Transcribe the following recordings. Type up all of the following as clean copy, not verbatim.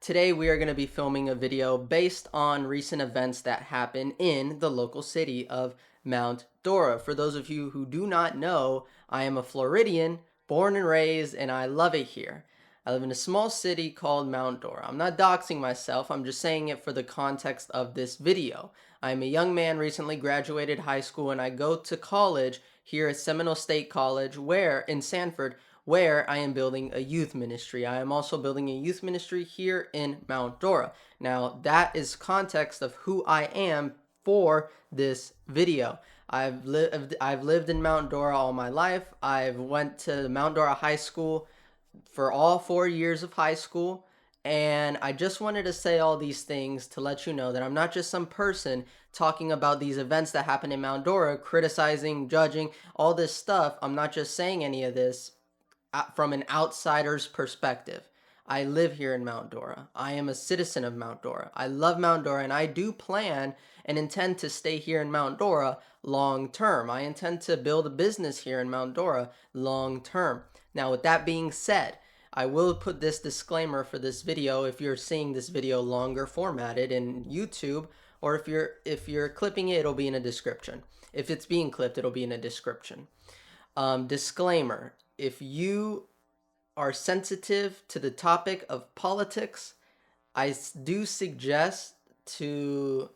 Today we are going to be filming a video based on recent events that happen in the local city of Mount Dora. For those of you who do not know, I am a Floridian, born and raised, and I love it here. I live in a small city called Mount Dora. I'm not doxing myself, I'm just saying it for the context of this video. I'm a young man, recently graduated high school, and I go to college here at Seminole State College, in Sanford, where I am building a youth ministry. I am also building a youth ministry here in Mount Dora. Now, that is context of who I am for this video. I've lived in Mount Dora all my life. I've went to Mount Dora High School for all 4 years of high school. And I just wanted to say all these things to let you know that I'm not just some person talking about these events that happen in Mount Dora, criticizing, judging, all this stuff. I'm not just saying any of this from an outsider's perspective. I live here in Mount Dora. I am a citizen of Mount Dora. I love Mount Dora, and I do plan and intend to stay here in Mount Dora long term. I intend to build a business here in Mount Dora long term. Now, with that being said, I will put this disclaimer for this video if you're seeing this video longer formatted in YouTube, or if you're clipping it, it'll be in a description. If it's being clipped, it'll be in a description. Disclaimer: if you are sensitive to the topic of politics, I do suggest to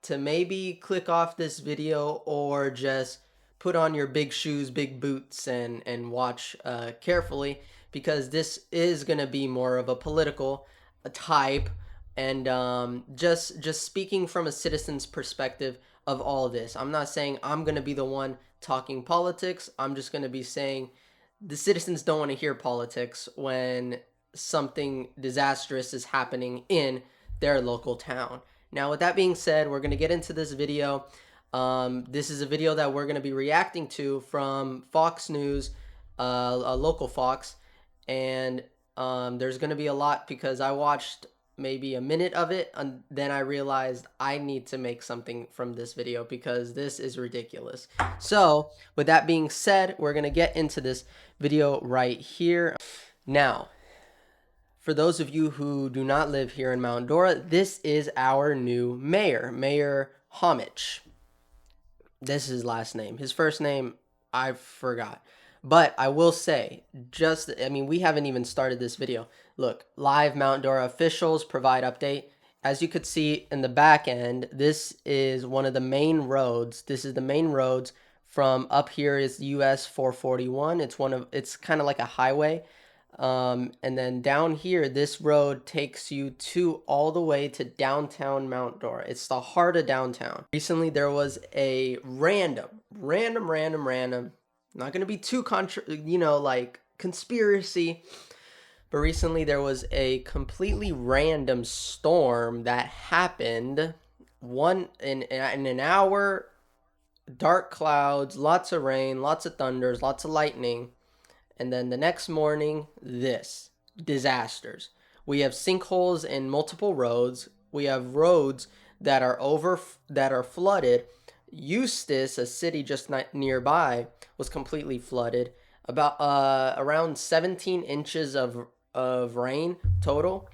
maybe click off this video or just put on your big shoes, big boots, and watch carefully, because this is going to be more of a political type, and just speaking from a citizen's perspective of all this. I'm not saying I'm going to be the one talking politics. I'm just going to be saying the citizens don't want to hear politics when something disastrous is happening in their local town. Now, with that being said, we're going to get into this video. This is a video that we're going to be reacting to from Fox News, a local Fox, and there's going to be a lot because I watched maybe a minute of it, and then I realized I need to make something from this video because this is ridiculous. So, with that being said, we're going to get into this video right here. Now, for those of you who do not live here in Mount Dora, this is our new mayor, Mayor Homich. This is his last name. His first name, I forgot. But I will say, we haven't even started this video. Look, live Mount Dora officials provide update. As you could see in the back end, this is one of the main roads. This is the main roads from up here is US 441. It's kind of like a highway. And then down here, this road takes you all the way to downtown Mount Dora. It's the heart of downtown. Recently, there was a random, not going to be too conspiracy, but recently there was a completely random storm that happened in an hour, dark clouds, lots of rain, lots of thunders, lots of lightning. And then the next morning, disasters. We have sinkholes in multiple roads. We have roads that are flooded. Eustis, a city just nearby, was completely flooded. About around 17 inches of rain total.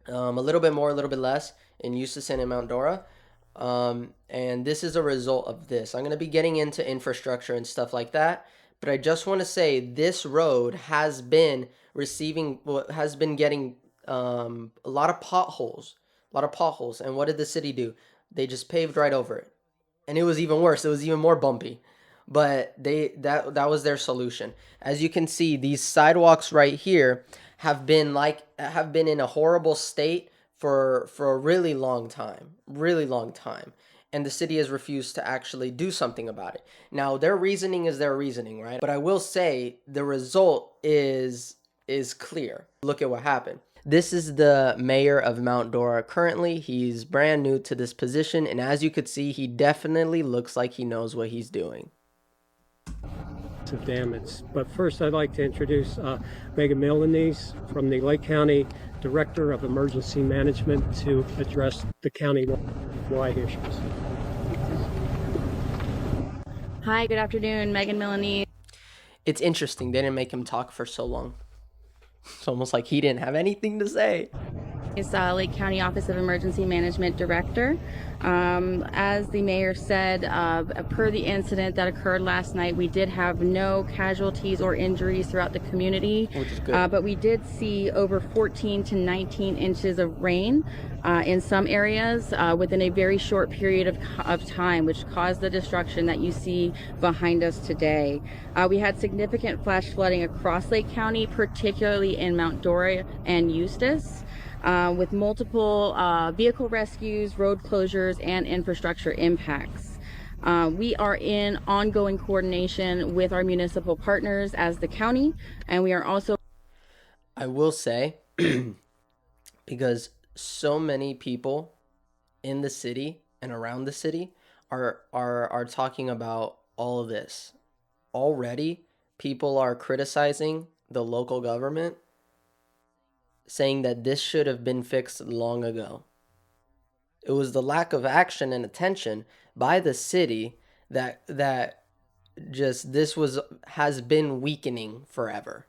A little bit more, a little bit less in Eustis and in Mount Dora. And this is a result of this. I'm going to be getting into infrastructure and stuff like that. But I just want to say this road has been getting a lot of potholes. And what did the city do? They just paved right over it. And it was even worse. It was even more bumpy. But that was their solution. As you can see, these sidewalks right here have been in a horrible state for a really long time. And the city has refused to actually do something about it. Now, their reasoning is their reasoning, right? But I will say the result is clear. Look at what happened. This is the mayor of Mount Dora currently. He's brand new to this position, and as you could see, he definitely looks like he knows what he's doing. Of damage. But first, I'd like to introduce Megan Milanese from the Lake County Director of Emergency Management to address the county-wide issues. Hi, good afternoon, Megan Milanese. It's interesting, they didn't make him talk for so long. It's almost like he didn't have anything to say. Lake County Office of Emergency Management Director. As the mayor said, per the incident that occurred last night, we did have no casualties or injuries throughout the community, which is good. but we did see over 14 to 19 inches of rain in some areas within a very short period of time, which caused the destruction that you see behind us today. We had significant flash flooding across Lake County, particularly in Mount Dora and Eustis. With multiple vehicle rescues, road closures, and infrastructure impacts. We are in ongoing coordination with our municipal partners as the county, and we are also... I will say, because so many people in the city and around the city are talking about all of this. Already, people are criticizing the local government, saying that this should have been fixed long ago. It was the lack of action and attention by the city that just has been weakening forever.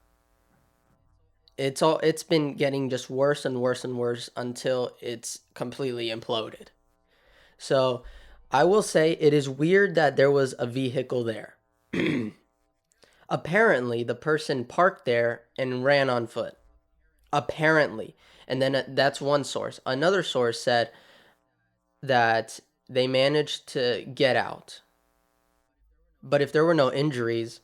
It's been getting just worse and worse and worse until it's completely imploded. So, I will say it is weird that there was a vehicle there. Apparently, the person parked there and ran on foot. Apparently. And then that's one source. Another source said that they managed to get out. But if there were no injuries,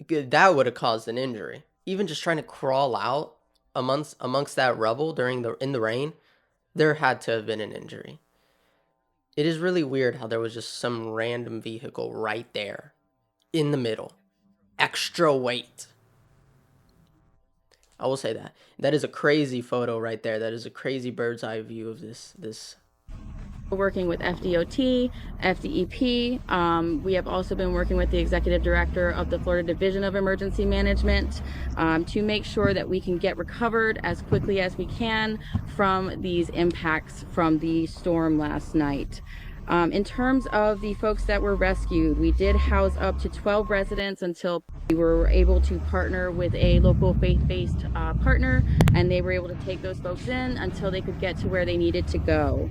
that would have caused an injury. Even just trying to crawl out amongst that rubble in the rain, there had to have been an injury. It is really weird how there was just some random vehicle right there in the middle. Extra weight. I will say that. That is a crazy photo right there. That is a crazy bird's eye view of this. Working with FDOT, FDEP. We have also been working with the executive director of the Florida Division of Emergency Management to make sure that we can get recovered as quickly as we can from these impacts from the storm last night. In terms of the folks that were rescued, we did house up to 12 residents until we were able to partner with a local faith-based partner, and they were able to take those folks in until they could get to where they needed to go.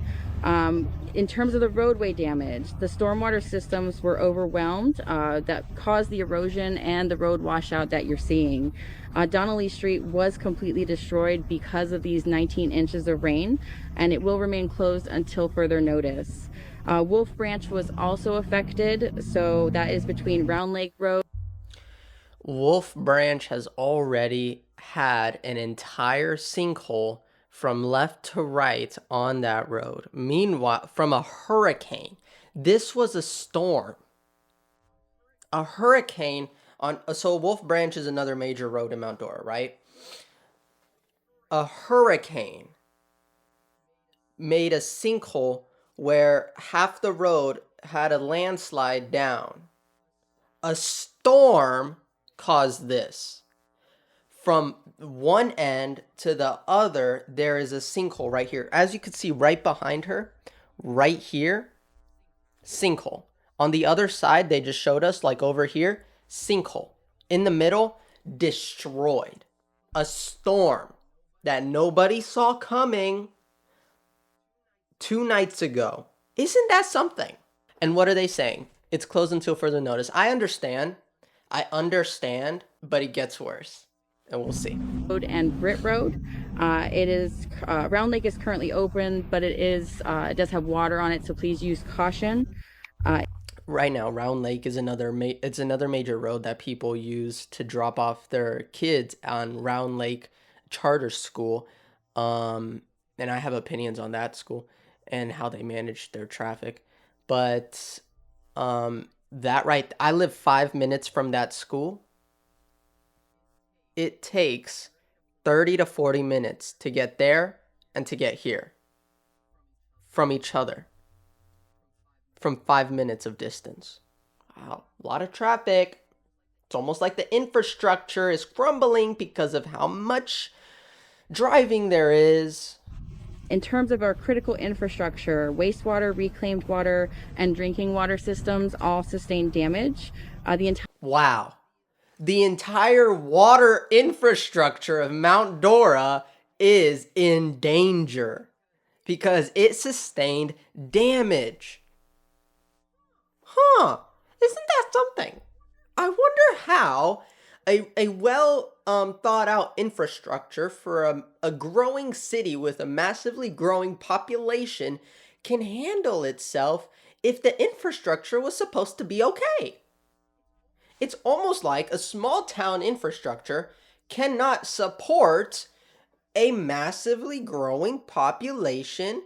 In terms of the roadway damage, the stormwater systems were overwhelmed that caused the erosion and the road washout that you're seeing. Donnelly Street was completely destroyed because of these 19 inches of rain, and it will remain closed until further notice. Wolf Branch was also affected, so that is between Round Lake Road. Wolf Branch has already had an entire sinkhole from left to right on that road. Meanwhile, from a hurricane. This was a storm. A hurricane so Wolf Branch is another major road in Mount Dora, right? A hurricane made a sinkhole where half the road had a landslide down. A storm caused this. From one end to the other, there is a sinkhole right here. As you can see right behind her, right here, sinkhole. On the other side, they just showed us, like over here, sinkhole. In the middle, destroyed. A storm that nobody saw coming 2 nights ago. Isn't that something? And what are they saying? It's closed until further notice. I understand, but it gets worse. And we'll see. Road and Britt Road. Round Lake is currently open, but it does have water on it, so please use caution. Right now, Round Lake is another major road that people use to drop off their kids on Round Lake Charter School. And I have opinions on that school and how they manage their traffic. But I live 5 minutes from that school. It takes 30 to 40 minutes to get there and to get here from each other. From 5 minutes of distance. Wow, a lot of traffic. It's almost like the infrastructure is crumbling because of how much driving there is. In terms of our critical infrastructure, wastewater, reclaimed water, and drinking water systems all sustained damage. Wow. The entire water infrastructure of Mount Dora is in danger because it sustained damage. Huh, isn't that something? I wonder how a well thought out infrastructure for a growing city with a massively growing population can handle itself if the infrastructure was supposed to be okay. It's almost like a small town infrastructure cannot support a massively growing population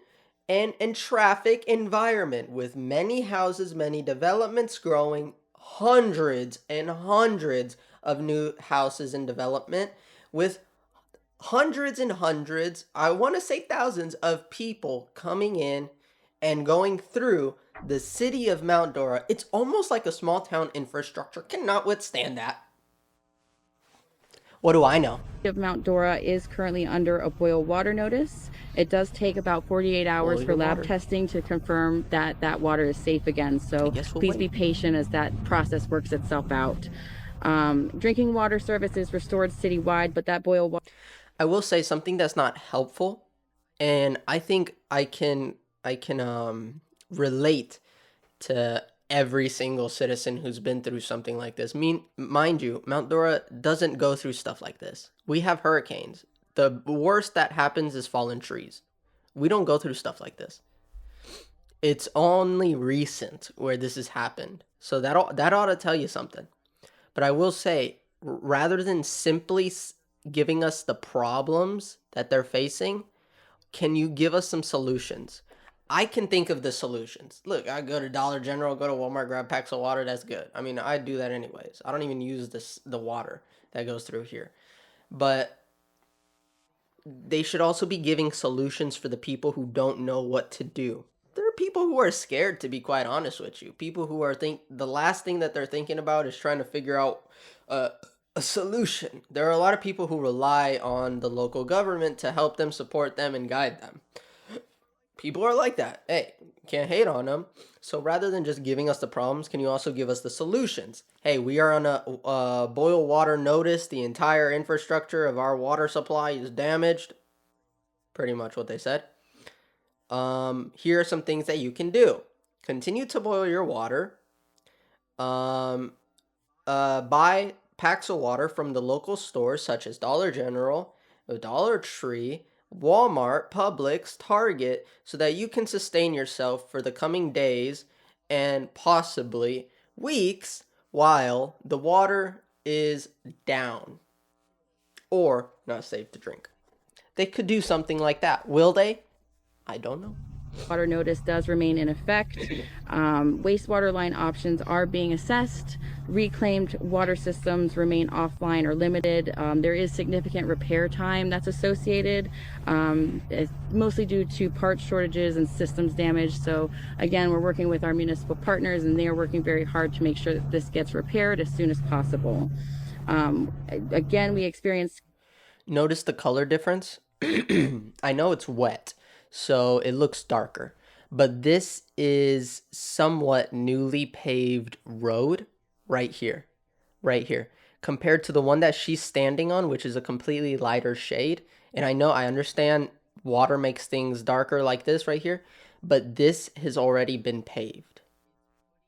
and traffic environment with many houses, many developments growing, hundreds and hundreds of new houses in development with hundreds and hundreds, I want to say thousands of people coming in and going through the city of Mount Dora. It's almost like a small town infrastructure cannot withstand that. What do I know? Of Mount Dora is currently under a boil water notice. It does take about 48 hours for lab testing to confirm that that water is safe again. So please be patient as that process works itself out. Drinking water service is restored citywide, but that boil water. I will say something that's not helpful, and I think I can relate to every single citizen who's been through something like this. Mind you, Mount Dora doesn't go through stuff like this. We have hurricanes. The worst that happens is fallen trees. We don't go through stuff like this. It's only recent where this has happened. So that ought to tell you something. But I will say, rather than simply giving us the problems that they're facing, can you give us some solutions? I can think of the solutions. Look, I go to Dollar General, go to Walmart, grab packs of water. That's good. I mean, I do that anyways. I don't even use the water that goes through here. But they should also be giving solutions for the people who don't know what to do. There are people who are scared, to be quite honest with you. People who are the last thing that they're thinking about is trying to figure out a solution. There are a lot of people who rely on the local government to help them, support them, and guide them. People are like that. Hey, can't hate on them. So rather than just giving us the problems, can you also give us the solutions? Hey, we are on a boil water notice. The entire infrastructure of our water supply is damaged. Pretty much what they said. Here are some things that you can do. Continue to boil your water. Buy packs of water from the local stores such as Dollar General, Dollar Tree, Walmart, Publix, Target, so that you can sustain yourself for the coming days and possibly weeks while the water is down or not safe to drink. They could do something like that. Will they? I don't know. Water notice does remain in effect. Wastewater line options are being assessed. Reclaimed water systems remain offline or limited. There is significant repair time that's associated, mostly due to part shortages and systems damage. So again, we're working with our municipal partners and they are working very hard to make sure that this gets repaired as soon as possible. Again, we experienced... Notice the color difference? I know it's wet, so it looks darker. But this is somewhat newly paved road right here, compared to the one that she's standing on, which is a completely lighter shade. And I understand water makes things darker like this right here, but this has already been paved.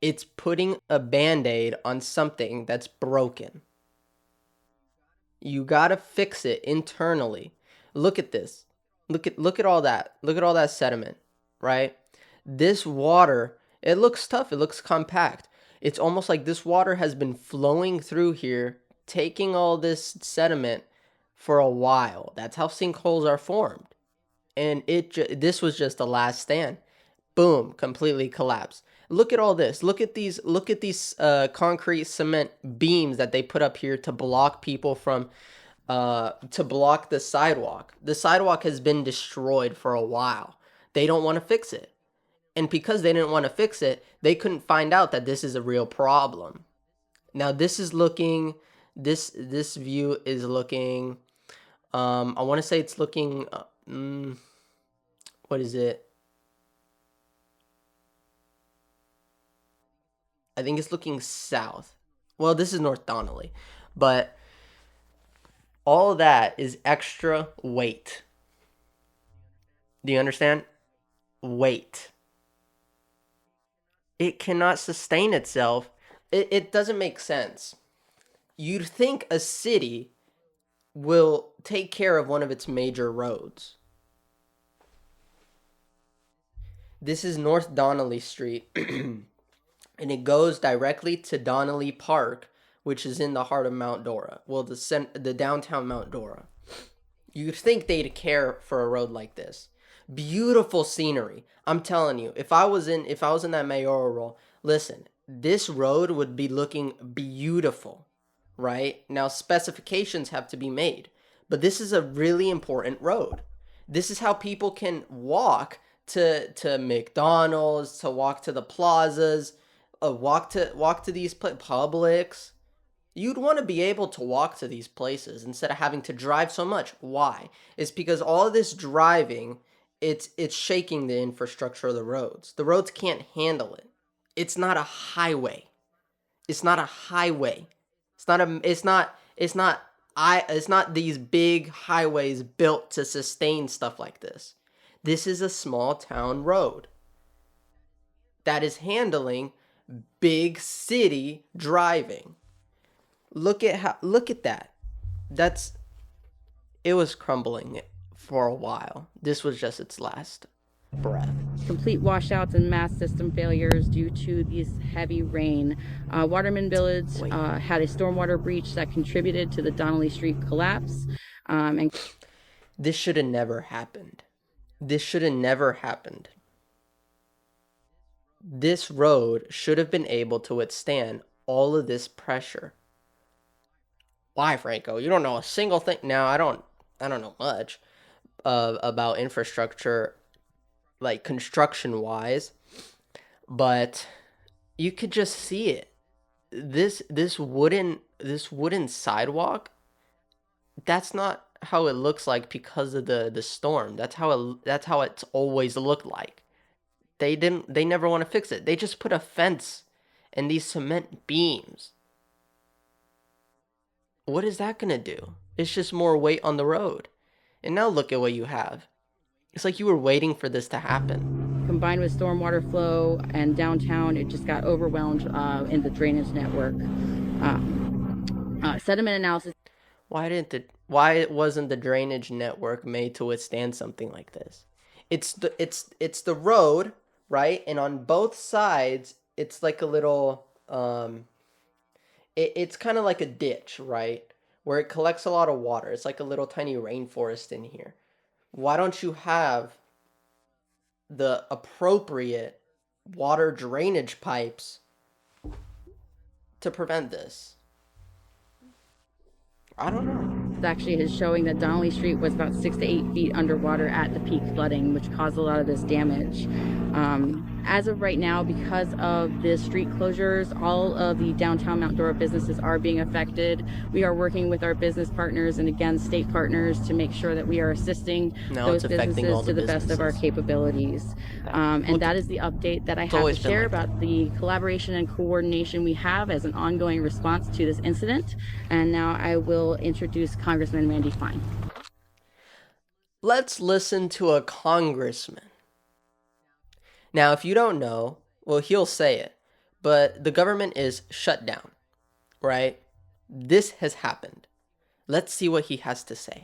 It's putting a band-aid on something that's broken. You gotta fix it internally. Look at this. Look at all that. Look at all that sediment, right? This water, it looks tough. It looks compact. It's almost like this water has been flowing through here, taking all this sediment for a while. That's how sinkholes are formed. And this was just the last stand. Boom, completely collapsed. Look at all this. Look at these concrete cement beams that they put up here to block people from to block the sidewalk. The sidewalk has been destroyed for a while. They don't want to fix it. And because they didn't want to fix it, they couldn't find out that this is a real problem. Now this is looking, this view is looking, I want to say it's looking, what is it? I think it's looking south. Well, this is North Donnelly, but all of that is extra weight Do you understand? Weight. It cannot sustain itself. It doesn't make sense. You'd think a city will take care of one of its major roads. This is North Donnelly Street, and it goes directly to Donnelly Park, which is in the heart of Mount Dora. Well, the downtown Mount Dora. You'd think they'd care for a road like this. Beautiful scenery. I'm telling you, if I was in that mayoral role, listen, this road would be looking beautiful, right? Now specifications have to be made, but this is a really important road. This is how people can walk to McDonald's, to walk to the plazas, walk to these Publix. You'd want to be able to walk to these places instead of having to drive so much. Why? It's because all of this driving, it's shaking the infrastructure of the roads. The roads can't handle it. It's not a highway. It's not a highway. It's not these big highways built to sustain stuff like this. This is a small town road that is handling big city driving. Look at that. It was crumbling for a while. This was just its last breath. Complete washouts and mass system failures due to this heavy rain. Waterman Village had a stormwater breach that contributed to the Donnelly Street collapse. And this should have never happened. This should have never happened. This road should have been able to withstand all of this pressure. Why, Franco? You don't know a single thing. Now, I don't know much about infrastructure, like construction wise, but you could just see it. This wooden sidewalk, that's not how it looks like because of the storm. That's how it's always looked like. They never want to fix it. They just put a fence and these cement beams. What is that going to do? It's just more weight on the road. And now look at what you have. It's like you were waiting for this to happen. Combined with stormwater flow and downtown, it just got overwhelmed in the drainage network. Sediment analysis. Why wasn't the drainage network made to withstand something like this? It's the road, right? And on both sides, it's like a little it's kind of like a ditch, right? Where it collects a lot of water. It's like a little tiny rainforest in here. Why don't you have the appropriate water drainage pipes to prevent this? I don't know. It actually is showing that Donnelly Street was about 6 to 8 feet underwater at the peak flooding, which caused a lot of this damage. As of right now, because of the street closures, all of the downtown Mount Dora businesses are being affected. We are working with our business partners and again state partners to make sure that we are assisting those businesses to the best of our capabilities. And that is the update that I have to share about the collaboration and coordination we have as an ongoing response to this incident. And now I will introduce Congressman Randy Fine. Let's listen to a congressman. Now, if you don't know, well, he'll say it, but the government is shut down, right? This has happened. Let's see what he has to say.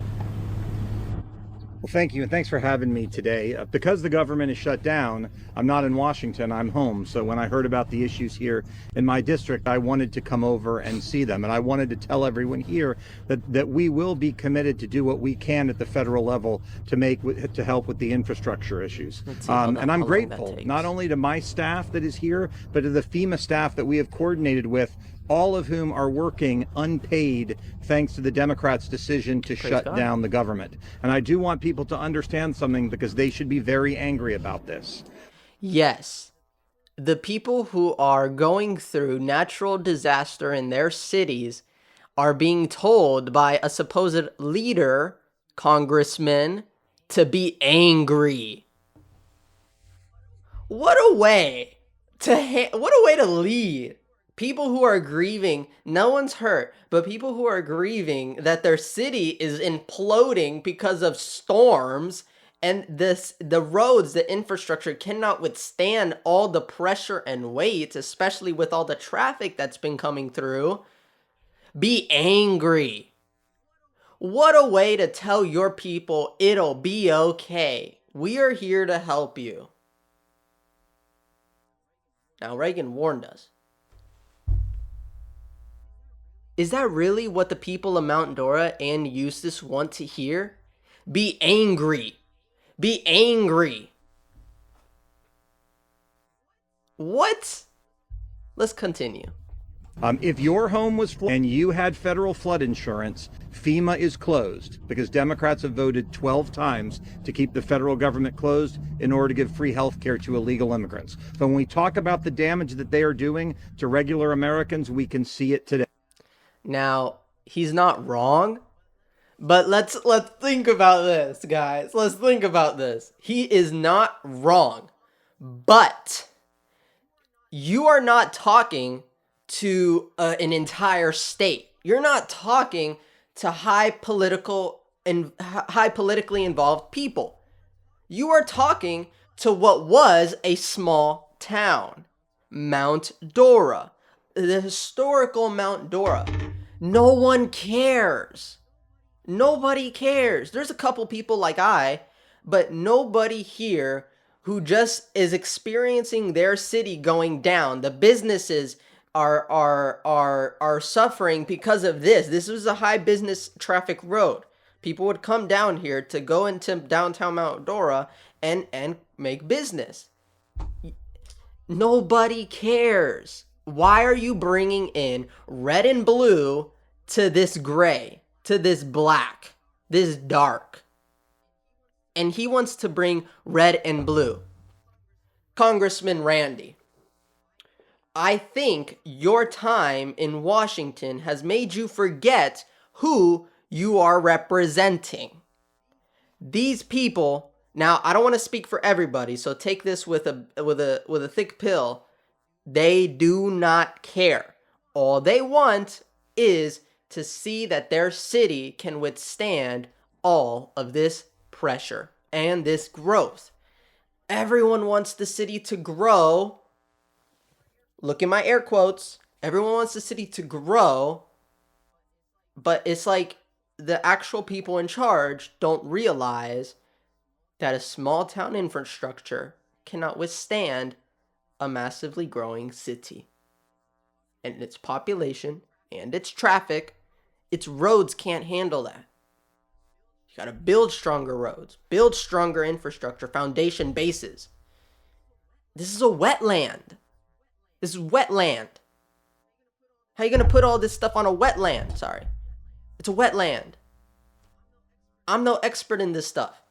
Well, thank you, and thanks for having me today. Because the government is shut down, I'm not in Washington, I'm home. So when I heard about the issues here in my district, I wanted to come over and see them. And I wanted to tell everyone here that we will be committed to do what we can at the federal level to help with the infrastructure issues. And I'm grateful not only to my staff that is here, but to the FEMA staff that we have coordinated with, all of whom are working unpaid thanks to the Democrats' decision to shut down the government. And I do want people to understand something because they should be very angry about this. Yes. The people who are going through natural disaster in their cities are being told by a supposed leader, congressman, to be angry. What a way to lead. People who are grieving, no one's hurt, but people who are grieving that their city is imploding because of storms And the roads, the infrastructure cannot withstand all the pressure and weight, especially with all the traffic that's been coming through. Be angry. What a way to tell your people it'll be okay. We are here to help you. Now, Reagan warned us. Is that really what the people of Mount Dora and Eustis want to hear? Be angry. Be angry. What? Let's continue. If your home was flooded and you had federal flood insurance, FEMA is closed because Democrats have voted 12 times to keep the federal government closed in order to give free health care to illegal immigrants. But when we talk about the damage that they are doing to regular Americans, we can see it today. Now, he's not wrong, but let's think about this, guys. Let's think about this. He is not wrong, but you are not talking to an entire state. You're not talking to high politically involved people. You are talking to what was a small town, Mount Dora, the historical Mount Dora. No one cares. Nobody cares. There's a couple people like but nobody here who just is experiencing their city going down. The businesses are suffering because of this. This was a high business traffic road. People would come down here to go into downtown Mount Dora and make business. Nobody cares. Why are you bringing in red and blue to this gray, to this black, this dark? And he wants to bring red and blue. Congressman Randy, I think your time in Washington has made you forget who you are representing. These people, now I don't want to speak for everybody, so take this with a thick pill. They do not care. All they want is to see that their city can withstand all of this pressure and this growth. Everyone wants the city to grow. Look in my air quotes. Everyone wants the city to grow, but it's like the actual people in charge don't realize that a small town infrastructure cannot withstand a massively growing city. And its population and its traffic, its roads can't handle that. You gotta build stronger roads, build stronger infrastructure, foundation bases. This is a wetland. This is wetland. How are you going to put all this stuff on a wetland? Sorry. It's a wetland. I'm no expert in this stuff.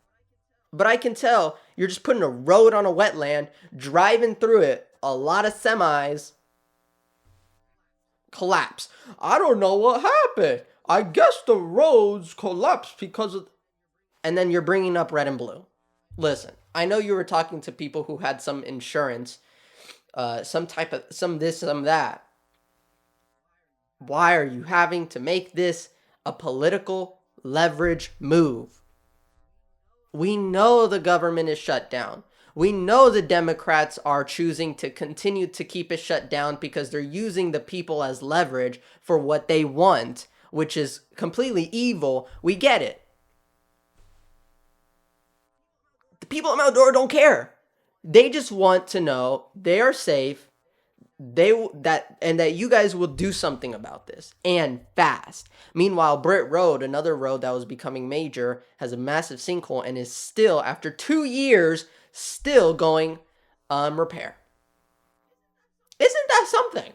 But I can tell you're just putting a road on a wetland, driving through it. A lot of semis collapse. I don't know what happened. I guess the roads collapsed because of... And then you're bringing up red and blue. Listen, I know you were talking to people who had some insurance, some type of, some this, some that. Why are you having to make this a political leverage move? We know the government is shut down. We know the Democrats are choosing to continue to keep it shut down because they're using the people as leverage for what they want, which is completely evil. We get it. The people of Mount Dora don't care. They just want to know they are safe. That you guys will do something about this, and fast. Meanwhile, Britt Road, another road that was becoming major, has a massive sinkhole and is still, after 2 years, still going repair. Isn't that something?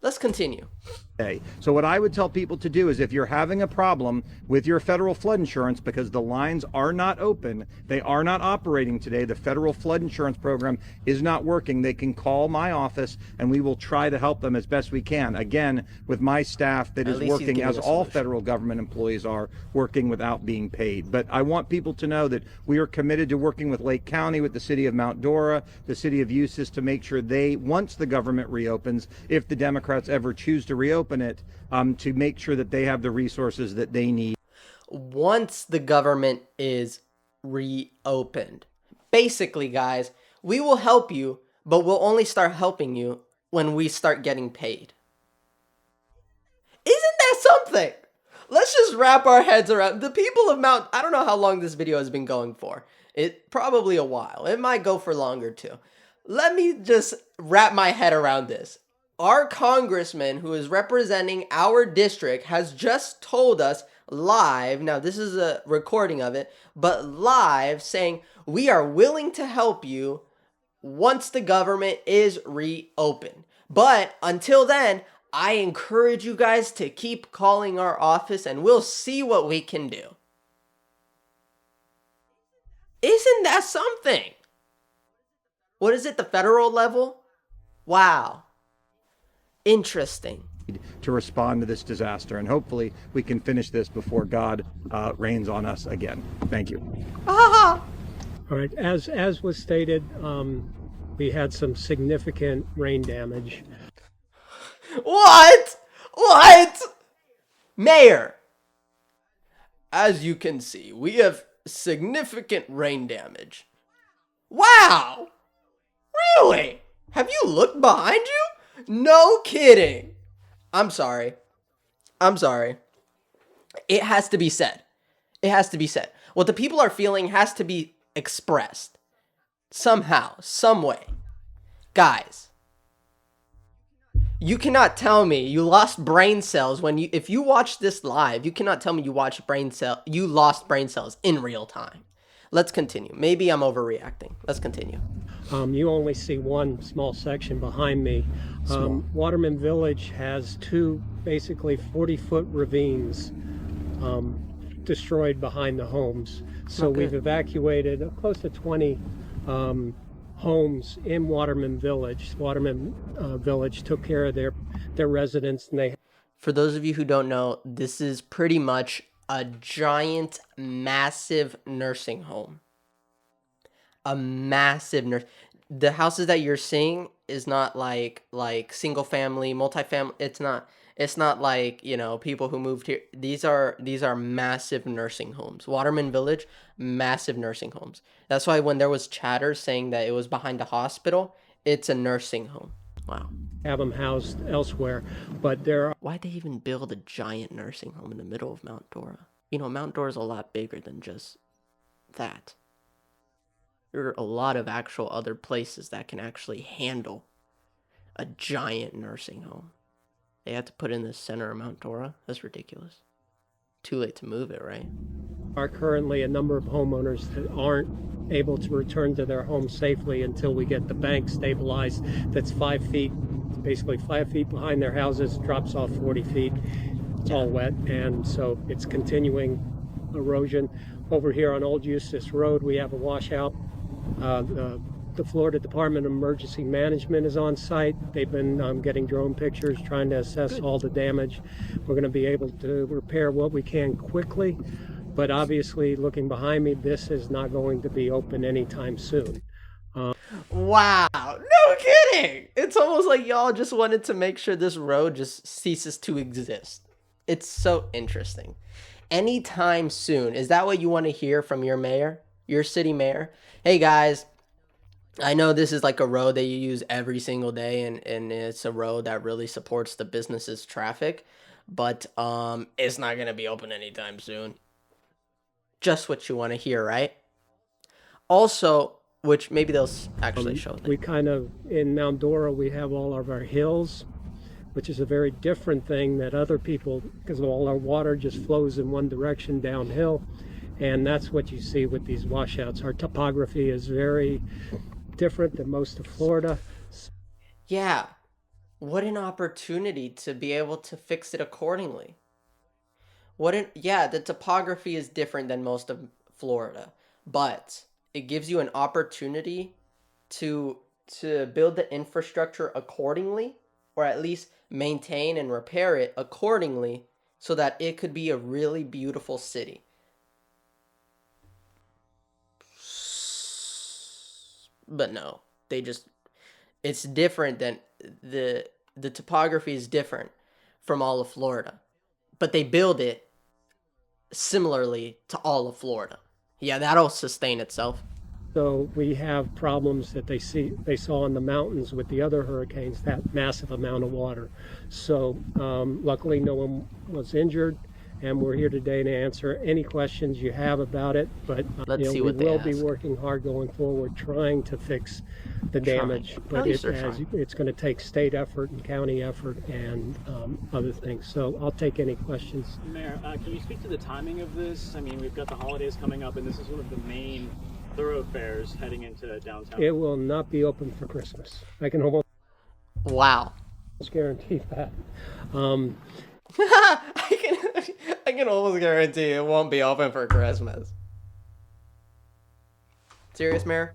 Let's continue. So what I would tell people to do is, if you're having a problem with your federal flood insurance because the lines are not open, they are not operating today, the federal flood insurance program is not working, they can call my office and we will try to help them as best we can. Again, with my staff that is working, as all federal government employees are, working without being paid. But I want people to know that we are committed to working with Lake County, with the city of Mount Dora, the city of Eustis, to make sure they, once the government reopens, if the Democrats ever choose to reopen it, to make sure that they have the resources that they need. Once the government is reopened. Basically, guys, we will help you, but we'll only start helping you when we start getting paid. Isn't that something? Let's just wrap our heads around the people of Mount. I don't know how long this video has been going for. It probably a while. It might go for longer too. Let me just wrap my head around this. Our congressman who is representing our district has just told us live, now this is a recording of it, but live, saying we are willing to help you once the government is reopened. But until then, I encourage you guys to keep calling our office and we'll see what we can do. Isn't that something? What is it, the federal level? Wow. Interesting. To respond to this disaster, and hopefully we can finish this before God rains on us again. Thank you. Ah! All right, as was stated, we had some significant rain damage. What? What? Mayor, as you can see, we have significant rain damage. Wow! Really? Have you looked behind you? No kidding. I'm sorry. I'm sorry. It has to be said. It has to be said. What the people are feeling has to be expressed. Somehow, some way. Guys, you cannot tell me you lost brain cells when if you watch this live, you cannot tell me you lost brain cells in real time. Let's continue. Maybe I'm overreacting. Let's continue. You only see one small section behind me. Waterman Village has two basically 40-foot ravines destroyed behind the homes. So we've evacuated close to 20 homes in Waterman Village. Waterman Village took care of their residents, and they. For those of you who don't know, this is pretty much a giant, massive nursing home. A massive the houses that you're seeing is not like single family, multifamily. It's not like, you know, people who moved here. These are massive nursing homes. Waterman Village, massive nursing homes. That's why when there was chatter saying that it was behind a hospital, it's a nursing home. Wow. Have them housed elsewhere, but there are. Why'd they even build a giant nursing home in the middle of Mount Dora? You know, Mount Dora is a lot bigger than just that. There are a lot of actual other places that can actually handle a giant nursing home. They had to put in the center of Mount Dora. That's ridiculous. Too late to move it, right? Are currently a number of homeowners that aren't able to return to their homes safely until we get the bank stabilized. That's 5 feet, basically 5 feet behind their houses, drops off 40 feet. It's all wet, and so it's continuing erosion. Over here on Old Eustis Road, we have a washout. The Florida Department of Emergency Management is on site. They've been getting drone pictures, trying to assess all the damage. We're going to be able to repair what we can quickly, but obviously, looking behind me, this is not going to be open anytime soon. Wow, no kidding! It's almost like y'all just wanted to make sure this road just ceases to exist. It's so interesting. Anytime soon, is that what you want to hear from your mayor? Your city mayor? Hey guys, I know this is like a road that you use every single day, and it's a road that really supports the business's traffic, but it's not going to be open anytime soon. Just what you want to hear, right? Also, which maybe they'll actually show them. We kind of, in Mount Dora, we have all of our hills, which is a very different thing that other people, because all our water just flows in one direction downhill. And that's what you see with these washouts. Our topography is very different than most of Florida. Yeah. What an opportunity to be able to fix it accordingly. Yeah, the topography is different than most of Florida, but it gives you an opportunity to build the infrastructure accordingly, or at least maintain and repair it accordingly, so that it could be a really beautiful city. But no, it's different than the topography is different from all of Florida, but they build it similarly to all of Florida. Yeah, that'll sustain itself. So we have problems that they saw in the mountains with the other hurricanes, that massive amount of water. So luckily no one was injured, and we're here today to answer any questions you have about it. But Let's see we what they will be ask. working hard going forward, trying to fix the Trying. damage. At But least they're trying. it's going to take state effort and county effort and other things. So I'll take any questions. Mayor, can you speak to the timing of this? I mean, we've got the holidays coming up, and this is one of the main thoroughfares heading into downtown. It will not be open for Christmas. I can almost Wow. guarantee that. I can almost guarantee it won't be open for Christmas. Serious, Mayor?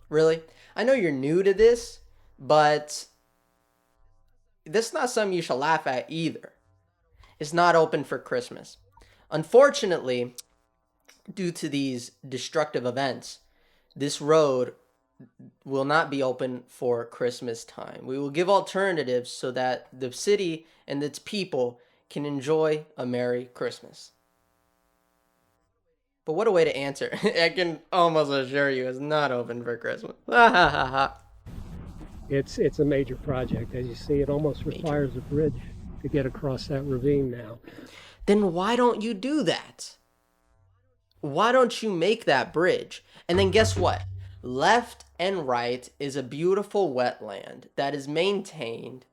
Really? I know you're new to this, but this is not something you should laugh at either. It's not open for Christmas. Unfortunately, due to these destructive events, this road will not be open for Christmas time. We will give alternatives so that the city and its people can enjoy a Merry Christmas. But what a way to answer. I can almost assure you it's not open for Christmas. It's a major project. As you see, it almost requires a bridge to get across that ravine now. Then why don't you do that? Why don't you make that bridge? And then guess what? Left and right is a beautiful wetland that is maintained.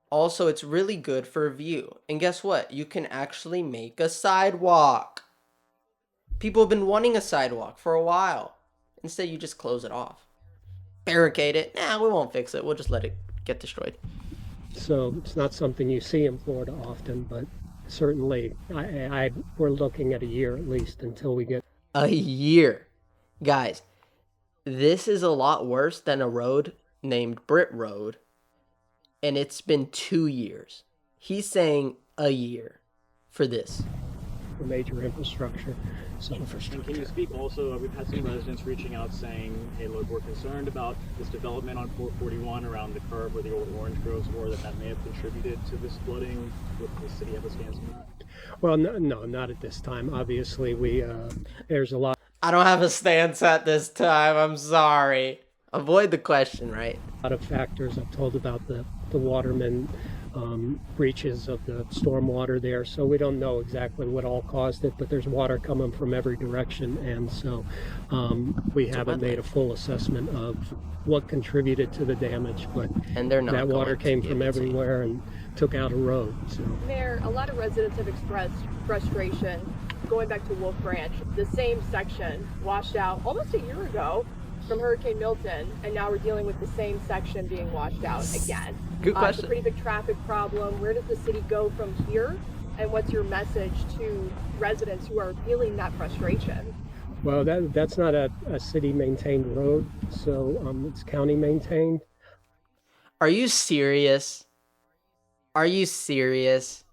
Also, it's really good for view. And guess what? You can actually make a sidewalk. People have been wanting a sidewalk for a while. Instead, you just close it off. Barricade it. Nah, we won't fix it. We'll just let it get destroyed. So it's not something you see in Florida often, but certainly we're looking at a year at least until we get A year. Guys, this is a lot worse than a road named Britt Road. And it's been 2 years. He's saying a year for this. for major infrastructure. So And can you speak also, we've had some residents reaching out saying, hey, look, we're concerned about this development on 441 around the curve where the old orange groves were, that may have contributed to this flooding. Would the city have a stance on that? well, no, not at this time. Obviously, there's a lot I don't have a stance at this time. I'm sorry. Avoid the question, right? of factors. I've told about the Waterman breaches of the stormwater there, so we don't know exactly what all caused it, but there's water coming from every direction, and so we haven't made a full assessment of what contributed to the damage, but And they're not that water going to came give from it to you. everywhere and took out a road. So Mayor, a lot of residents have expressed frustration going back to Wolf Branch. The same section washed out almost a year ago from Hurricane Milton, and now we're dealing with the same section being washed out again. Good It's question. a pretty big traffic problem. Where does the city go from here? And what's your message to residents who are feeling that frustration? well, that's not a city maintained road, so it's county maintained. Are you serious? Are you serious?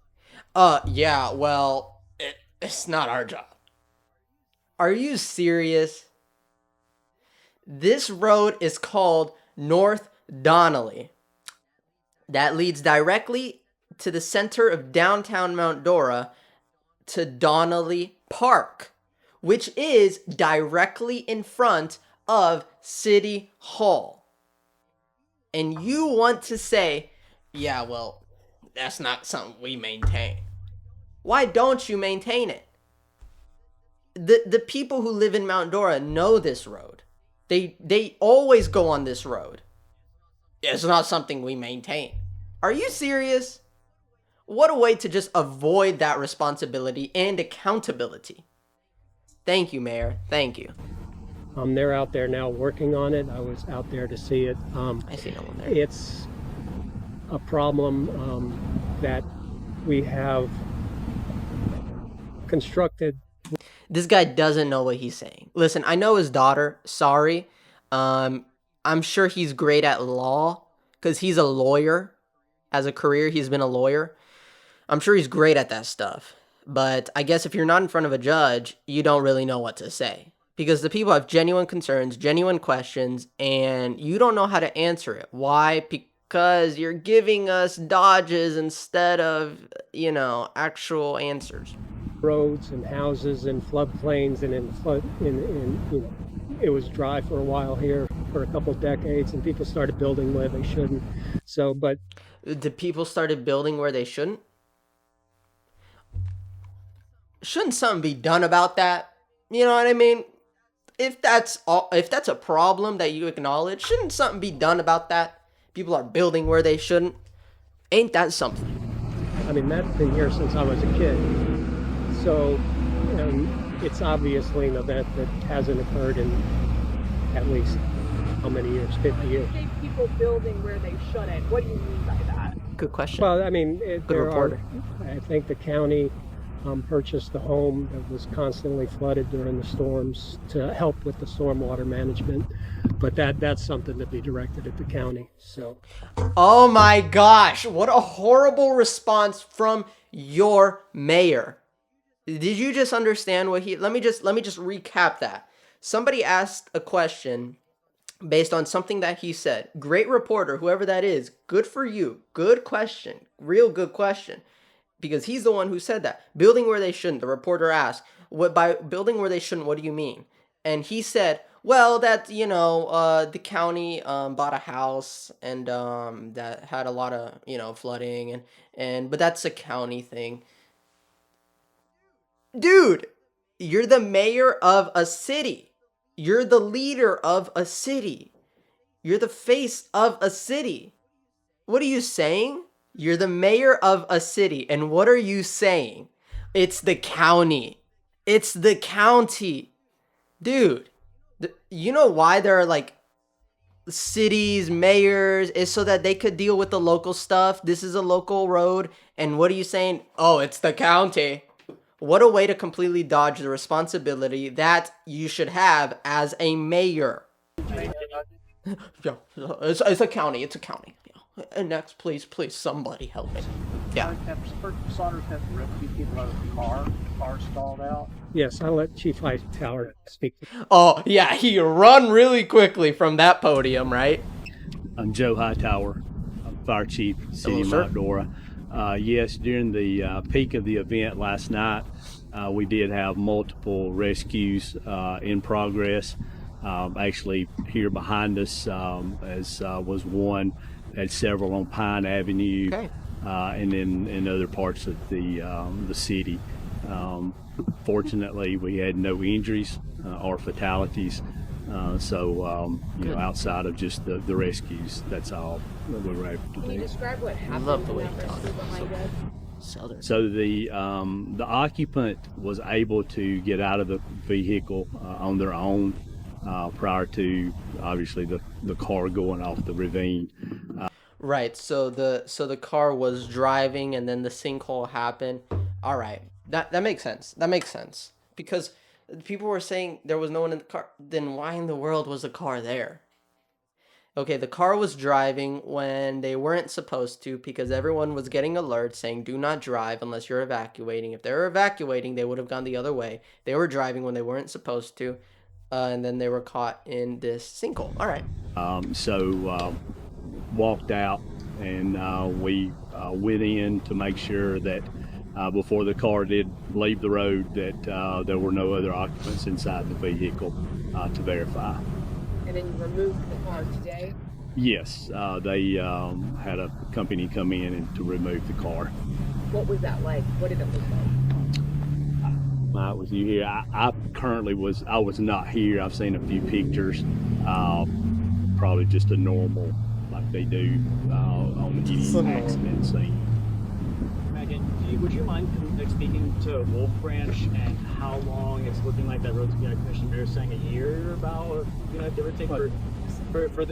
Yeah, well, it's not our job. Are you serious? This road is called North Donnelly. That leads directly to the center of downtown Mount Dora to Donnelly Park, which is directly in front of City Hall. And you want to say, yeah, well, that's not something we maintain. Why don't you maintain it? The people who live in Mount Dora know this road. They always go on this road. It's not something we maintain. Are you serious? What a way to just avoid that responsibility and accountability. Thank you, Mayor. Thank you. They're out there now working on it. I was out there to see it. I see no one there. It's a problem that we have constructed. This guy doesn't know what he's saying. Listen, I know his daughter. Sorry. I'm sure he's great at law because he's a lawyer. As a career, he's been a lawyer. I'm sure he's great at that stuff. But I guess if you're not in front of a judge, you don't really know what to say. Because the people have genuine concerns, genuine questions, and you don't know how to answer it. Why? Because you're giving us dodges instead of, actual answers. roads and houses and floodplains and it was dry for a while here for a couple decades, and people started building where they shouldn't. So, but Did people started building where they shouldn't? Shouldn't something be done about that? You know what I mean? If that's a problem that you acknowledge, shouldn't something be done about that? People are building where they shouldn't. Ain't that something? I mean, that's been here since I was a kid. So it's obviously an event that hasn't occurred in at least how many years? 50 years. You say people building where they shouldn't. What do you mean by that? Good question. Well, I mean, reporter. I think the county purchased a home that was constantly flooded during the storms to help with the stormwater management. But that's something to be directed at the county. So, Oh my gosh, what a horrible response from your mayor. Did you just understand what he let me just recap that. Somebody asked a question based on something that he said. Great reporter, whoever that is. Good for you. Good question. Real good question. Because he's the one who said that. Building where they shouldn't. The reporter asked, "What by building where they shouldn't, what do you mean?" And he said, "Well, that, the county bought a house and that had a lot of, flooding and but that's a county thing." Dude, you're the mayor of a city. You're the leader of a city. You're the face of a city. What are you saying? You're the mayor of a city. And what are you saying? It's the county. It's the county. Dude, you know why there are like cities, mayors, is so that they could deal with the local stuff. This is a local road. And what are you saying? Oh, it's the county. What a way to completely dodge the responsibility that you should have as a mayor. Yeah, it's a county. It's a county. Yeah. And next, please, somebody help me. Yeah. Saunders had to rescue people out of the car. The car stalled out. yes, I'll let Chief Hightower speak. Oh, yeah, he run really quickly from that podium, right? I'm Joe Hightower, I'm Fire Chief, City of Mount Dora. Yes, during the peak of the event last night, we did have multiple rescues in progress. Actually, here behind us, as was one, had several on Pine Avenue, Okay. and then in other parts of the city. Fortunately, we had no injuries or fatalities. Outside of just the rescues, that's all that we were able to do. Can you describe what happened? love the way in that he talks. rescue behind us? Southern. So the occupant was able to get out of the vehicle on their own prior to obviously the car going off the ravine. Right. So the car was driving and then the sinkhole happened. All right. That makes sense. That makes sense. Because people were saying there was no one in the car. Then why in the world was the car there? Okay, the car was driving when they weren't supposed to because everyone was getting alerts saying do not drive unless you're evacuating. If they were evacuating, they would have gone the other way. They were driving when they weren't supposed to, and then they were caught in this sinkhole. All right. Walked out and we went in to make sure that before the car did leave the road that there were no other occupants inside the vehicle to verify. And then you removed the car today? Yes, they had a company come in and to remove the car. What was that like? What did it look like? Was you here? I currently was not here. I've seen a few pictures. Probably just a normal, like they do on any accident scene. Megan, would you mind speaking to Wolf Branch and how long it's looking like that road's going to be commissioned? They're saying a year about, give or take for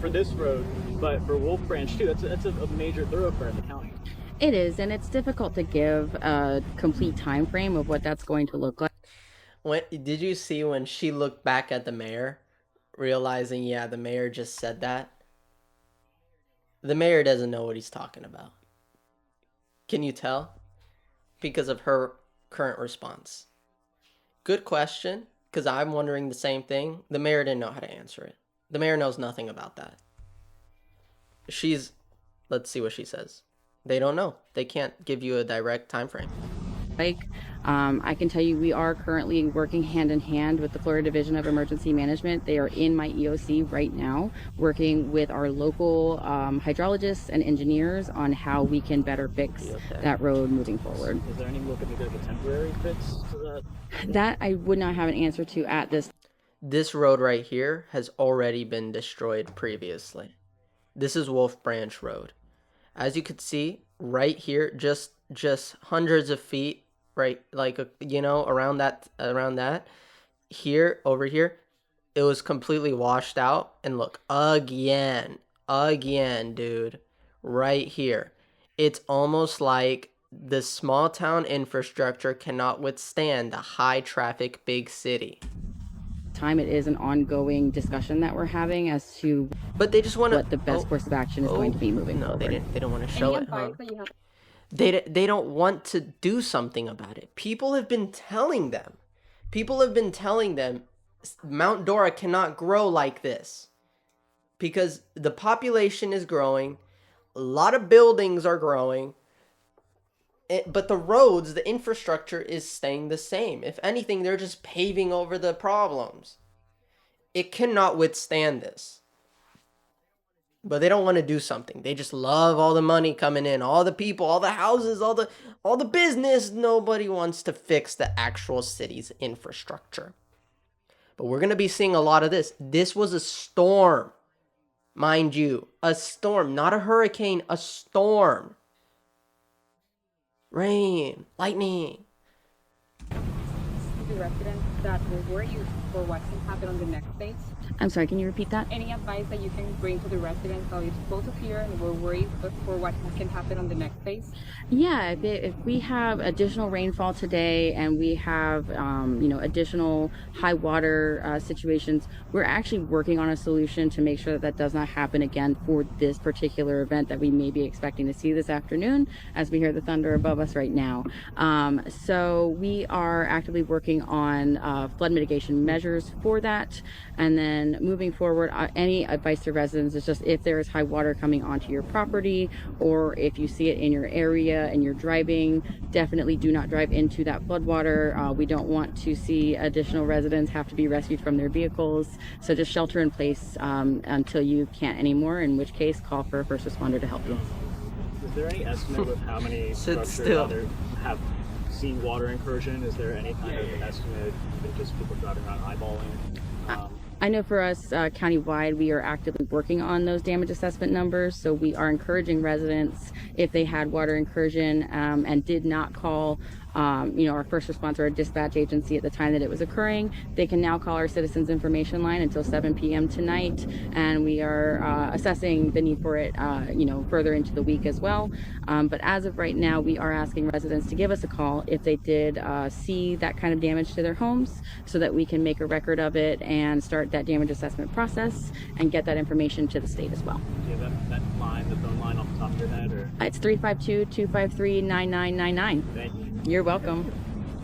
this road, but for Wolf Branch too. That's a major thoroughfare in the county. It is, and it's difficult to give a complete time frame of what that's going to look like. Did you see when she looked back at the mayor, realizing, yeah, the mayor just said that? The mayor doesn't know what he's talking about. Can you tell? Because of her current response. Good question, because I'm wondering the same thing. The mayor didn't know how to answer it. The mayor knows nothing about that. Let's see what she says. They don't know. They can't give you a direct time frame. like. I can tell you we are currently working hand in hand with the Florida Division of Emergency Management. They are in my EOC right now, working with our local hydrologists and engineers on how we can better fix that road moving forward. Is there any look at maybe like a temporary fix to that? That I would not have an answer to at this. This road right here has already been destroyed previously. This is Wolf Branch Road. As you could see right here, just hundreds of feet, right, like around that here, over here, it was completely washed out. And look, again, dude, right here, it's almost like the small town infrastructure cannot withstand the high traffic big city. Time it is an ongoing discussion that we're having as to But they just want to what the best course of action is going to be moving forward. They don't want to show it, huh? They don't want to do something about it. People have been telling them Mount Dora cannot grow like this because the population is growing, a lot of buildings are growing, but the roads, the infrastructure is staying the same. If anything, they're just paving over the problems. It cannot withstand this. But they don't want to do something. They just love all the money coming in, all the people, all the houses, all the business. Nobody wants to fix the actual city's infrastructure. But we're going to be seeing a lot of this. This was a storm, mind you. A storm, not a hurricane, a storm. Rain, lightning. The residents that will worry you for what can happen on the next phase? I'm sorry, can you repeat that? Any advice that you can bring to the residents that are close to here and we're worried for what can happen on the next phase? Yeah, if we have additional rainfall today and we have additional high water situations, we're actually working on a solution to make sure that that does not happen again for this particular event that we may be expecting to see this afternoon as we hear the thunder above us right now. So we are actively working on flood mitigation measures for that. And then moving forward, any advice to residents is just if there is high water coming onto your property or if you see it in your area and you're driving, definitely do not drive into that floodwater. We don't want to see additional residents have to be rescued from their vehicles. So just shelter in place until you can't anymore, in which case call for a first responder to help you. Is there any estimate of how many structures either have seen water incursion? Is there any kind of estimate, even just people driving around eyeballing? I know for us countywide, we are actively working on those damage assessment numbers. So we are encouraging residents, if they had water incursion and did not call our first response or our dispatch agency at the time that it was occurring, they can now call our citizens information line until 7 p.m. tonight, and we are assessing the need for it further into the week as well. But as of right now, we are asking residents to give us a call if they did see that kind of damage to their homes, so that we can make a record of it and start that damage assessment process and get that information to the state as well. Do you have that line, the phone line off the top of your head? Or? It's 352-253-9999. Thank you. You're welcome.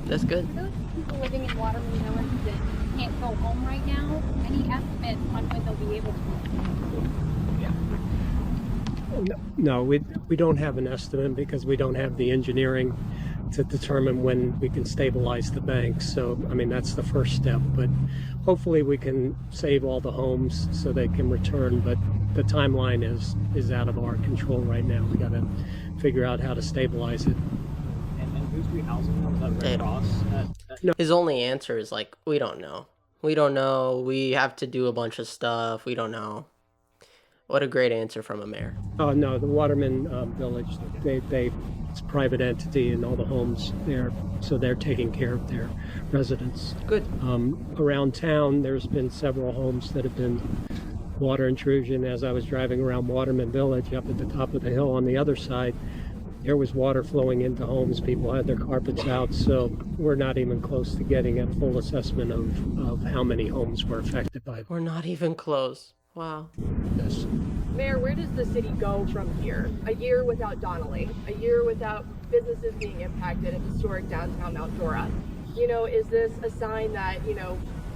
That's good. For those people living in Waterman Village that can't go home right now, any estimate on when they'll be able to? No, we don't have an estimate because we don't have the engineering to determine when we can stabilize the banks. So, I mean, that's the first step. But hopefully we can save all the homes so they can return. But the timeline is out of our control right now. We got to figure out how to stabilize it. And who's rehousing them? Is that Red Cross? No. His only answer is like, we don't know. We don't know. We have to do a bunch of stuff. We don't know. What a great answer from a mayor. Oh, no, the Waterman Village, it's a private entity and all the homes there, so they're taking care of their residents. Good. Around town, there's been several homes that have been water intrusion. As I was driving around Waterman Village up at the top of the hill on the other side, there was water flowing into homes. People had their carpets out, so we're not even close to getting a full assessment of how many homes were affected by it. We're not even close. Wow. Yes. Mayor, where does the city go from here? A year without Donnelly, a year without businesses being impacted in historic downtown Mount Dora. Is this a sign that,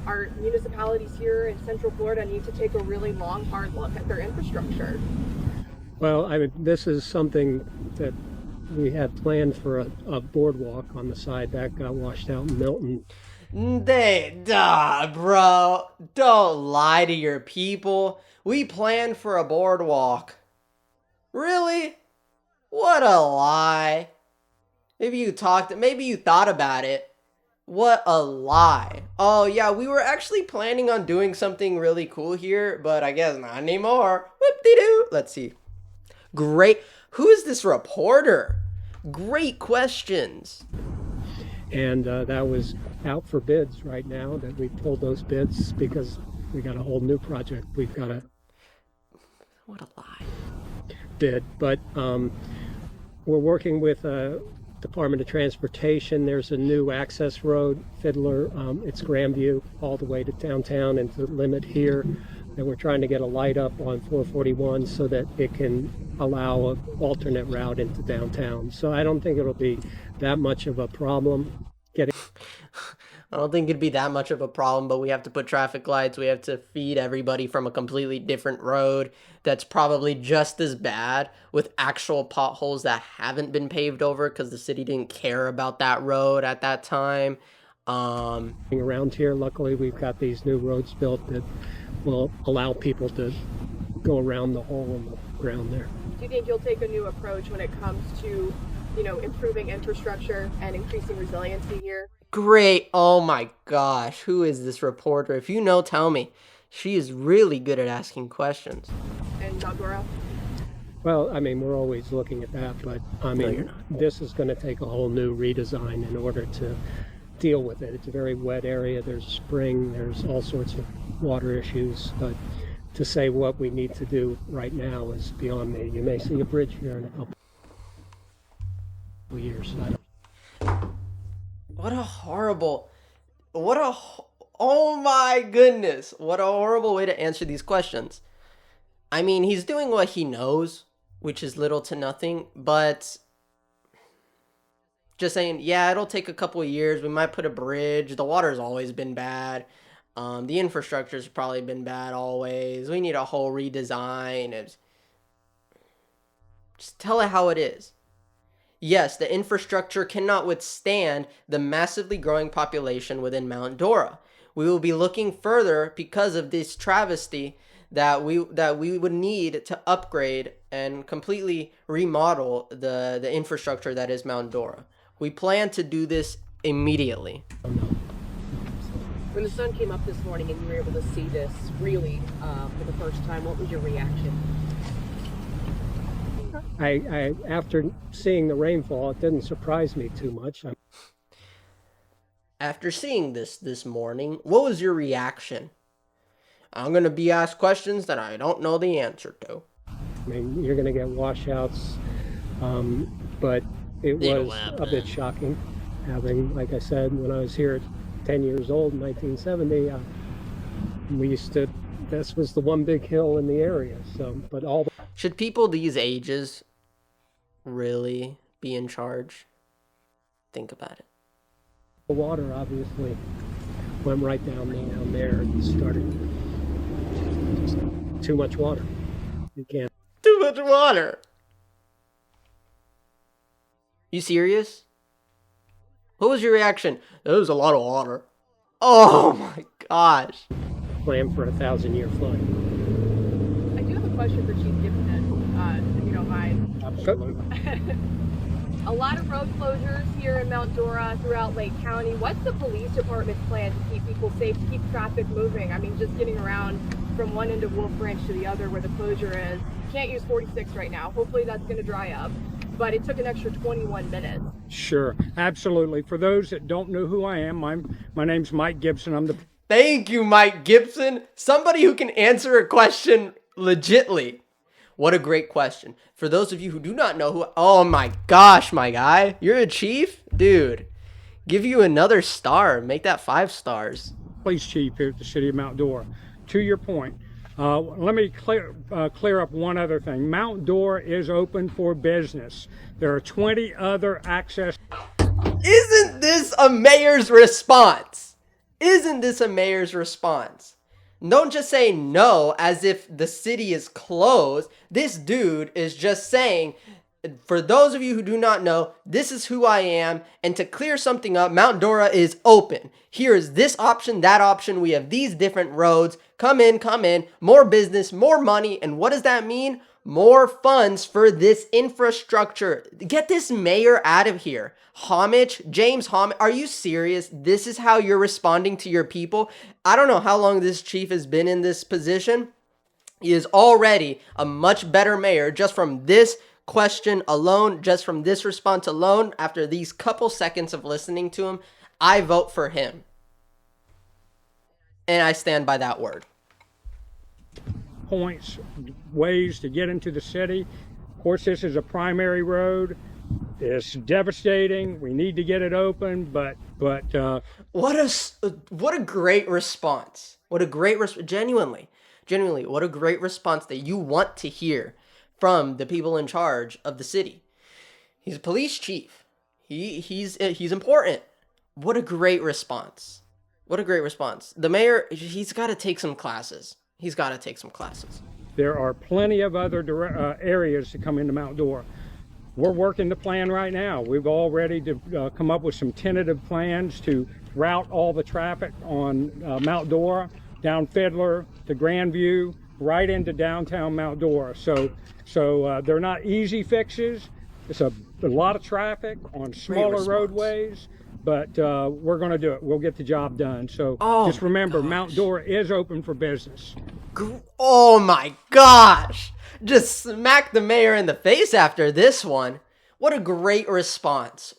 our municipalities here in Central Florida need to take a really long, hard look at their infrastructure? Well, I mean, this is something that We had planned for a boardwalk on the side that got washed out in Milton. Bro, don't lie to your people. We planned for a boardwalk. Really? What a lie. Maybe you thought about it. What a lie. Oh yeah, we were actually planning on doing something really cool here, but I guess not anymore. Whoop-de-doo. Let's see. Great. Who is this reporter? Great questions. And that was out for bids right now, that we pulled those bids because we got a whole new project we've got to What a lie. bid. But we're working with Department of Transportation. There's a new access road, Fiddler. It's Grandview all the way to downtown and to the limit here. And we're trying to get a light up on 441 so that it can allow an alternate route into downtown. So I don't think it'll be that much of a problem getting. I don't think it'd be that much of a problem, but we have to put traffic lights. We have to feed everybody from a completely different road that's probably just as bad, with actual potholes that haven't been paved over because the city didn't care about that road at that time. Around here, luckily, we've got these new roads built that will allow people to go around the hole in the ground there. Do you think you'll take a new approach when it comes to, improving infrastructure and increasing resiliency here? Great. Oh my gosh. Who is this reporter? If you know, tell me. She is really good at asking questions. And Mount Dora? Well, I mean, we're always looking at that, but I mean, this is going to take a whole new redesign in order to deal with it. It's a very wet area. There's a spring, there's all sorts of water issues, but to say what we need to do right now is beyond me. You may see a bridge here in a couple of years. Oh my goodness. What a horrible way to answer these questions. I mean, he's doing what he knows, which is little to nothing, but just saying, yeah, it'll take a couple of years. We might put a bridge. The water's always been bad. The infrastructure's probably been bad always. We need a whole redesign. Just tell it how it is. Yes, the infrastructure cannot withstand the massively growing population within Mount Dora. We will be looking further because of this travesty that we would need to upgrade and completely remodel the infrastructure that is Mount Dora. We plan to do this immediately. When the sun came up this morning and you were able to see this really for the first time, what was your reaction? I after seeing the rainfall, it didn't surprise me too much. After seeing this morning, what was your reaction? I'm going to be asked questions that I don't know the answer to. I mean, you're going to get washouts, but it was a bit shocking having, like I said, when I was here at 10 years old in 1970, this was the one big hill in the area. So, but should people these ages really be in charge? Think about it. The water obviously went right down there and started. Too much water. You can't. Too much water. You serious? What was your reaction? There was a lot of water. Oh my gosh. Plan for a 1,000-year flood. I do have a question for Chief Gibson, if you don't mind. Absolutely. A lot of road closures here in Mount Dora, throughout Lake County. What's the police department's plan to keep people safe, to keep traffic moving? I mean, just getting around from one end of Wolf Branch to the other where the closure is. Can't use 46 right now. Hopefully that's going to dry up. But it took an extra 21 minutes. Sure, absolutely. For those that don't know who I am, my name's Mike Gibson. I'm the... Thank you, Mike Gibson. Somebody who can answer a question legitly. What a great question. For those of you who do not know who... Oh my gosh, my guy. You're a chief? Dude, give you another star. Make that 5 stars. Police chief here at the city of Mount Dora. To your point, let me clear up one other thing. Mount Dora is open for business. There are 20 other access... Isn't this a mayor's response? Isn't this a mayor's response? Don't just say no as if the city is closed. This dude is just saying For those of you who do not know, this is who I am. And to clear something up, Mount Dora is open. Here is this option, that option. We have these different roads. Come in, more business, more money. And what does that mean? More funds for this infrastructure. Get this mayor out of here. Homage, James Homage, are you serious? This is how you're responding to your people? I don't know how long this chief has been in this position. He is already a much better mayor just from this question alone, just from this response alone. After these couple seconds of listening to him, I vote for him. And I stand by that word. Points, ways to get into the city. Of course, this is a primary road. It's devastating. We need to get it open, but what a great response. What a great genuinely, what a great response that you want to hear from the people in charge of the city. He's a police chief. He's important. What a great response. What a great response. The mayor, he's got to take some classes. There are plenty of other areas to come into Mount Dora. We're working the plan right now. We've already come up with some tentative plans to route all the traffic on Mount Dora, down Fiddler to Grandview, right into downtown Mount Dora. So they're not easy fixes. It's a lot of traffic on smaller roadways, but we're going to do it. We'll get the job done. So just remember, Mount Dora is open for business. Oh my gosh! Just smack the mayor in the face after this one. What a great response.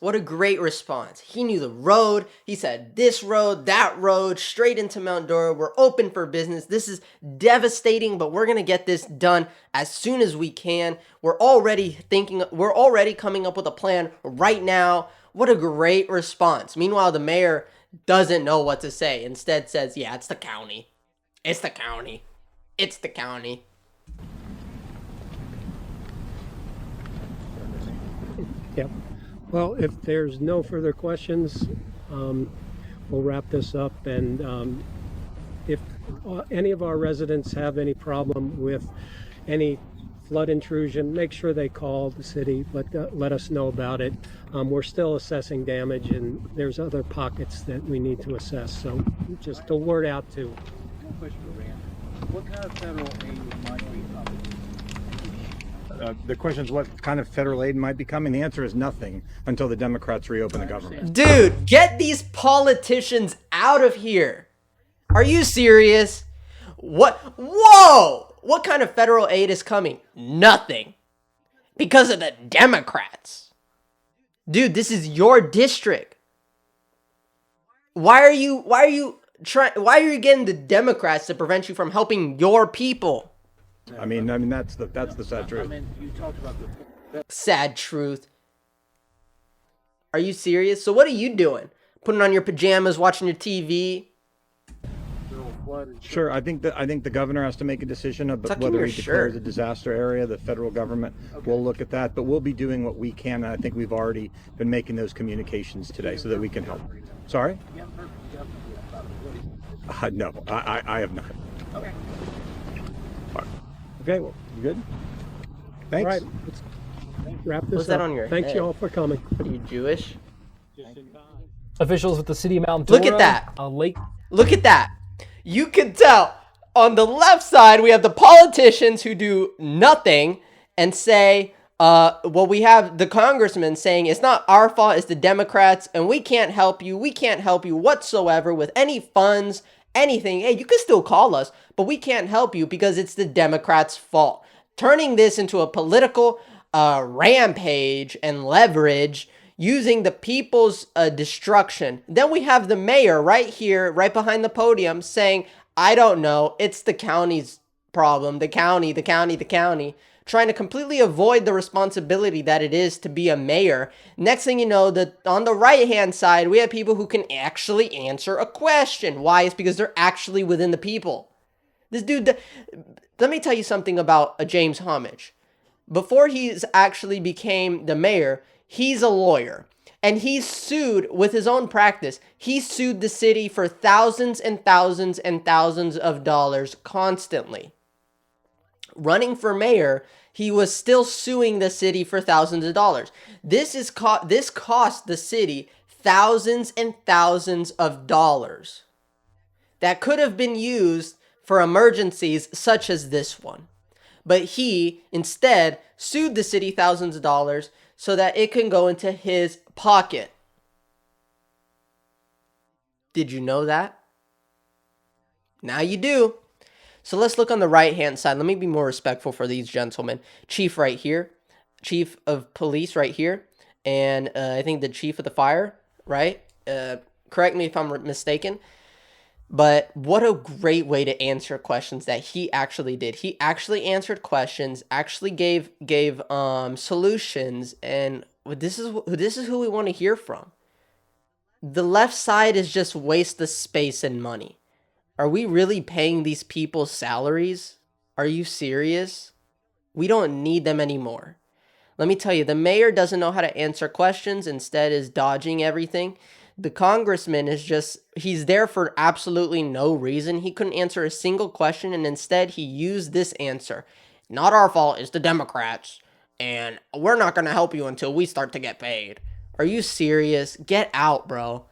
He knew the road. He said this road, that road, straight into Mount Dora. We're open for business. This is devastating, but we're going to get this done as soon as we can. We're already coming up with a plan right now. What a great response. Meanwhile, the mayor doesn't know what to say. Instead says, yeah, it's the county. Yep. Well, if there's no further questions, we'll wrap this up. And if any of our residents have any problem with any flood intrusion, make sure they call the city, let us know about it. We're still assessing damage, and there's other pockets that we need to assess. So just a word out to. What kind of federal aid might be coming? The question is what kind of federal aid might be coming. The answer is nothing until the Democrats reopen the government. Dude, get these politicians out of here. Are you serious? Whoa! What kind of federal aid is coming? Nothing. Because of the Democrats. Dude, this is your district. Why are you getting the Democrats to prevent you from helping your people? I mean that's the sad truth. You talked about the sad truth. Are you serious? So what are you doing? Putting on your pajamas, watching your TV? Sure, I think the governor has to make a decision about whether he declares a disaster area. The federal government will look at that, but we'll be doing what we can. And I think we've already been making those communications today so that we can help. Sorry? No, I have not. Okay. Okay, well, you good? Thanks. All right, let's wrap this up. What's that on your Thanks head? you all for coming. Are you Jewish? Officials with the city of Mount Dora. Look at that. A lake. Look at that. You can tell on the left side, we have the politicians who do nothing and say, we have the congressman saying it's not our fault, it's the Democrats, and we can't help you. We can't help you whatsoever with any funds, anything. Hey, you can still call us, but we can't help you because it's the Democrats' fault. Turning this into a political rampage and leverage using the people's destruction. Then we have the mayor right here, right behind the podium saying, I don't know, it's the county's problem, the county, trying to completely avoid the responsibility that it is to be a mayor. Next thing you know, on the right-hand side, we have people who can actually answer a question. Why? It's because they're actually within the people. This dude, let me tell you something about James Homage. Before he's actually became the mayor, he's a lawyer. And he's sued with his own practice. He sued the city for thousands and thousands and thousands of dollars constantly. Running for mayor, he was still suing the city for thousands of dollars. This cost the city thousands and thousands of dollars that could have been used for emergencies such as this one. But he instead sued the city thousands of dollars so that it can go into his pocket. Did you know that? Now you do. So let's look on the right-hand side. Let me be more respectful for these gentlemen. Chief right here. Chief of police right here. And I think the chief of the fire, right? Correct me if I'm mistaken. But what a great way to answer questions that he actually did. He actually answered questions, actually gave solutions, and this is who we want to hear from. The left side is just waste of space and money. Are we really paying these people salaries? Are you serious? We don't need them anymore. Let me tell you, the mayor doesn't know how to answer questions, instead is dodging everything. The congressman is he's there for absolutely no reason. He couldn't answer a single question, and instead he used this answer. Not our fault, it's the Democrats, and we're not going to help you until we start to get paid. Are you serious? Get out, bro.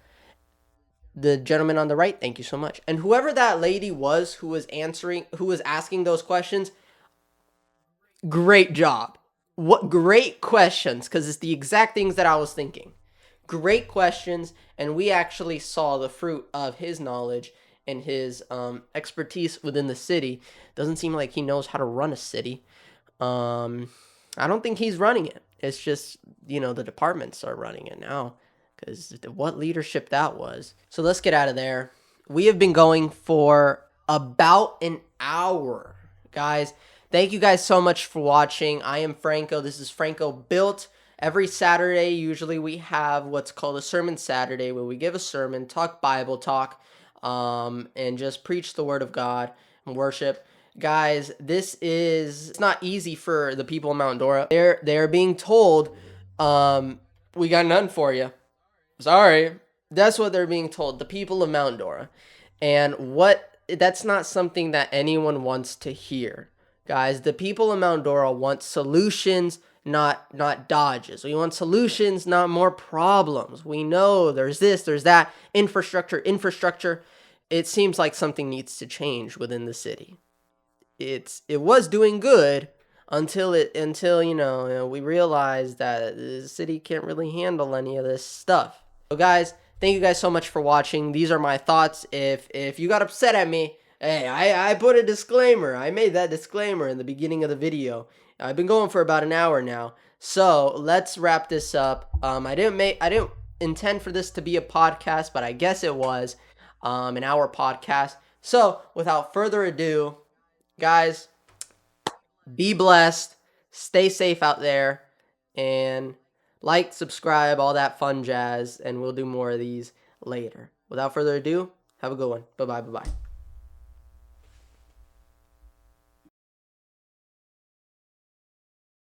The gentleman on the right, thank you so much. And whoever that lady was who was asking those questions, great job. What great questions, because it's the exact things that I was thinking. Great questions, and we actually saw the fruit of his knowledge and his expertise within the city. Doesn't seem like he knows how to run a city. I don't think he's running it. It's just, the departments are running it now, because what leadership that was. So let's get out of there. We have been going for about an hour, guys. Thank you guys so much for watching. I am Franco. This is Franco Built. Every Saturday, usually we have what's called a Sermon Saturday, where we give a sermon, talk Bible talk, and just preach the Word of God and worship. Guys, it's not easy for the people of Mount Dora. They're being told, we got none for you. Sorry. That's what they're being told, the people of Mount Dora. And that's not something that anyone wants to hear. Guys, the people of Mount Dora want solutions, not dodges. We want solutions, not more problems. We know there's this, there's that, infrastructure. It seems like something needs to change within the city. It was doing good until we realized that the city can't really handle any of this stuff. So guys, thank you guys so much for watching. These are my thoughts. If you got upset at me, hey, I put a disclaimer. I made that disclaimer in the beginning of the video. I've been going for about an hour now. So let's wrap this up. I didn't intend for this to be a podcast, but I guess it was an hour podcast. So without further ado, guys, be blessed, stay safe out there, and like, subscribe, all that fun jazz, and we'll do more of these later. Without further ado, have a good one. Bye-bye, bye-bye.